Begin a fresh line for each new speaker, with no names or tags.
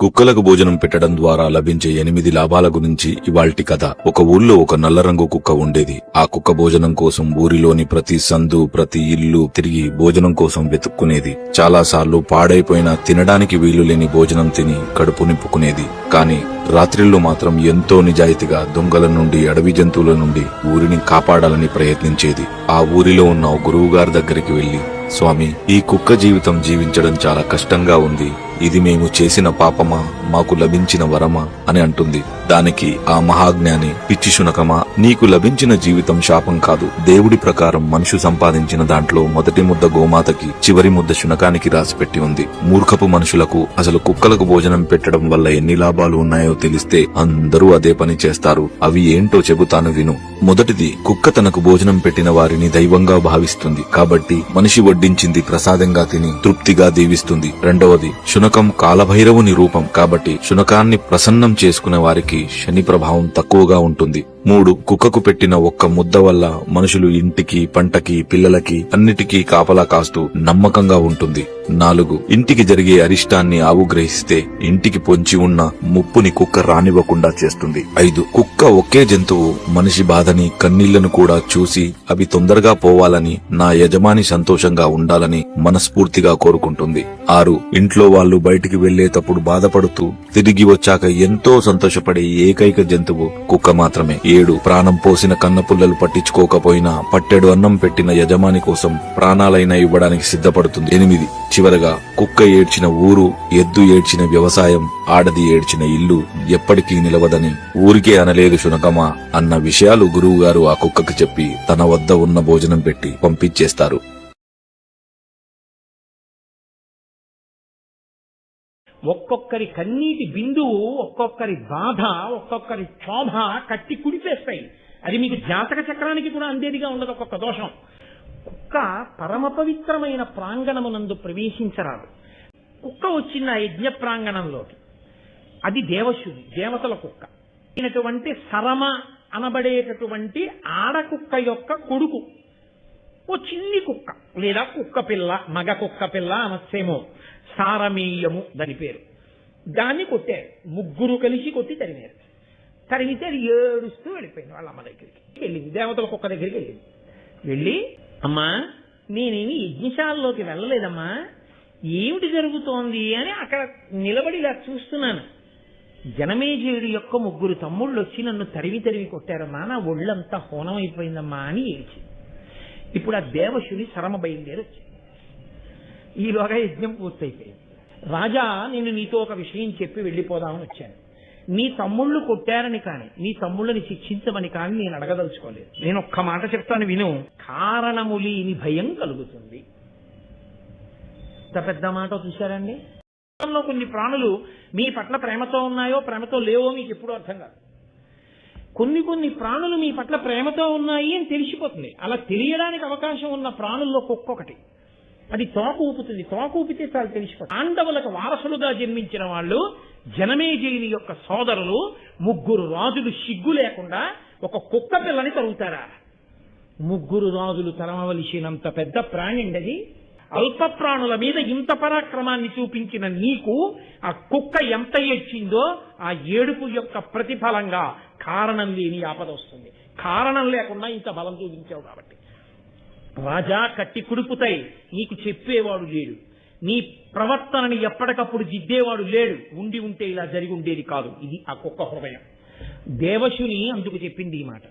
కుక్కలకు భోజనం పెట్టడం ద్వారా లభించే 8 లాభాల గురించి ఇవాల్టి కథ. ఒక ఊళ్ళో ఒక నల్ల రంగు కుక్క ఉండేది. ఆ కుక్క భోజనం కోసం ఊరిలోని ప్రతి సందు, ప్రతి ఇల్లు తిరిగి భోజనం కోసం వెతుక్కునేది. చాలాసార్లు పాడైపోయిన, తినడానికి వీలు లేని భోజనం తిని కడుపు నింపుకునేది. కాని రాత్రిళ్ళు మాత్రం ఎంతో నిజాయితీగా దొంగల నుండి, అడవి జంతువుల నుండి ఊరిని కాపాడాలని ప్రయత్నించేది. ఆ ఊరిలో ఉన్న గురువుగారి దగ్గరికి వెళ్లి, స్వామి, ఈ కుక్క జీవితం జీవించడం చాలా కష్టంగా ఉంది. ఇది మేము చేసిన పాపమా, మాకు లభించిన వరమా అని అంటుంది. దానికి ఆ మహాజ్ఞాని, పిచ్చి శునకమా, నీకు లభించిన జీవితం శాపం కాదు. దేవుడి ప్రకారం మనుషు సంపాదించిన దాంట్లో మొదటి ముద్ద గోమాతకి, చివరి ముద్ద శునకానికి రాసిపెట్టి ఉంది. మూర్ఖపు మనుషులకు అసలు కుక్కలకు భోజనం పెట్టడం వల్ల ఎన్ని లాభాలు ఉన్నాయో తెలిస్తే అందరూ అదే పని చేస్తారు. అవి ఏంటో చెబుతాను విను. మొదటిది, కుక్క తనకు భోజనం పెట్టిన వారిని దైవంగా భావిస్తుంది కాబట్టి మనిషి వడ్డించింది ప్రసాదంగా తిని తృప్తిగా దీవిస్తుంది. రెండవది, శునకం కాలభైరవుని రూపం కాబట్టి శునకాన్ని ప్రసన్నం చేసుకునే వారికి శని ప్రభావం తక్కువగా ఉంటుంది. 3, కుక్కకు పెట్టిన ఒక్క ముద్ద వల్ల మనుషులు ఇంటికి, పంటకి, పిల్లలకి అన్నిటికీ కాపలా కాస్తూ నమ్మకంగా ఉంటుంది. 4, ఇంటికి జరిగే అరిష్టాన్ని ఆవు గ్రహిస్తే ఇంటికి పొంచి ఉన్న ముప్పుని కుక్క రానివ్వకుండా చేస్తుంది. 5, కుక్క ఒకే జంతువు మనిషి బాధని, కన్నీళ్లను కూడా చూసి అవి తొందరగా పోవాలని, నా యజమాని సంతోషంగా ఉండాలని మనస్ఫూర్తిగా కోరుకుంటుంది. 6, ఇంట్లో వాళ్ళు బయటికి వెళ్లేటప్పుడు బాధపడుతూ తిరిగి వచ్చాక ఎంతో సంతోషపడే ఏకైక జంతువు కుక్క మాత్రమే. 7, ప్రాణం పోసిన కన్నపుల్లలు పట్టించుకోకపోయినా పట్టెడు అన్నం పెట్టిన యజమాని కోసం ప్రాణాలైనా ఇవ్వడానికి సిద్ధపడుతుంది. 8, చివరగా కుక్క ఏడ్చిన ఊరు, ఎద్దు ఏడ్చిన వ్యవసాయం, ఆడది ఏడ్చిన ఇల్లు ఎప్పటికీ నిలవదని ఊరికే అనలేదు శునకమా అన్న విషయాలు గురువుగారు ఆ కుక్కకి చెప్పి తన వద్ద ఉన్న భోజనం పెట్టి పంపించేస్తారు.
ఒక్కొక్కరి కన్నీటి బిందువు, ఒక్కొక్కరి బాధ, ఒక్కొక్కరి క్షోభ కట్టి కుడిపేస్తాయి. అది మీకు జాతక చక్రానికి కూడా అందేదిగా ఉండదు. ఒక్కొక్క దోషం. కుక్క పరమ పవిత్రమైన ప్రాంగణమునందు ప్రవేశించరాదు. కుక్క వచ్చిన యజ్ఞ ప్రాంగణంలోకి, అది దేవశుని, దేవతల కుక్క అయినటువంటి సరమ అనబడేటటువంటి ఆడకుక్క యొక్క కొడుకు. ఓ చిన్ని కుక్క లేదా కుక్క పిల్ల, మగ కుక్క పిల్ల అనొచ్చేమో, సారమేయము దాని పేరు. దాన్ని కొట్టారు. 3 కలిసి కొట్టి తరిమారు. తరిమితే అది ఏడుస్తూ వెళ్ళిపోయింది వాళ్ళ అమ్మ దగ్గరికి. వెళ్ళింది దేవతల కుక్క దగ్గరికి వెళ్ళింది. వెళ్ళి, అమ్మా, నేనేమి యజ్ఞశాలలోకి వెళ్ళలేదమ్మా, ఏమిటి జరుగుతోంది అని అక్కడ నిలబడి ఇలా చూస్తున్నాను. జనమేజయుడి యొక్క 3 తమ్ముళ్ళు వచ్చి నన్ను తరివి తరివి కొట్టారమ్మా, నా ఒళ్ళంతా హోనం అయిపోయిందమ్మా అని ఏడ్చింది. ఇప్పుడు ఆ దేవశుని శరమ బయలుదేరి వచ్చింది. ఈలోగా యజ్ఞం పూర్తయిపోయింది. రాజా, నేను నీతో ఒక విషయం చెప్పి వెళ్ళిపోదామని వచ్చాను. నీ తమ్ముళ్ళు కొట్టారని కాని, నీ తమ్ముళ్ళని శిక్షించమని కాని నేను అడగదలుచుకోలేదు. నేను ఒక్క మాట చెప్తాను విను. కారణము లేని భయం కలుగుతుంది. ఇంత పెద్ద మాట చూశారండి. కొన్ని ప్రాణులు మీ పట్ల ప్రేమతో ఉన్నాయో ప్రేమతో లేవో మీకు ఎప్పుడూ అర్థం కాదు. కొన్ని ప్రాణులు మీ పట్ల ప్రేమతో ఉన్నాయి అని తెలిసిపోతుంది. అలా తెలియడానికి అవకాశం ఉన్న ప్రాణుల్లో ఒక్కొక్కటి. అది తోక ఊపుతుంది. తోక ఊపితే చాలా తెలిసిపోతుంది. పాండవులకు వారసులుగా జన్మించిన వాళ్ళు జనమేజయుని యొక్క సోదరులు 3 రాజులు సిగ్గు లేకుండా ఒక కుక్క పిల్లని తరుగుతారా? 3 రాజులు తరమవలసినంత పెద్ద ప్రాణి అండి. అల్ప ప్రాణుల మీద ఇంత పరాక్రమాన్ని చూపించిన నీకు ఆ కుక్క ఎంత ఏడ్చిందో ఆ ఏడుపు యొక్క ప్రతిఫలంగా కారణం లేని ఆపద వస్తుంది. కారణం లేకుండా ఇంత బలం చూపించావు కాబట్టి. రాజా, కట్టి కుడుపుతాయి. నీకు చెప్పేవాడు లేడు. నీ ప్రవర్తనని ఎప్పటికప్పుడు దిద్దేవాడు లేడు. ఉండి ఉంటే ఇలా జరిగి ఉండేది కాదు. ఇది ఆ కుక్క హృదయం. దేవశుని అందుకు చెప్పింది ఈ మాట.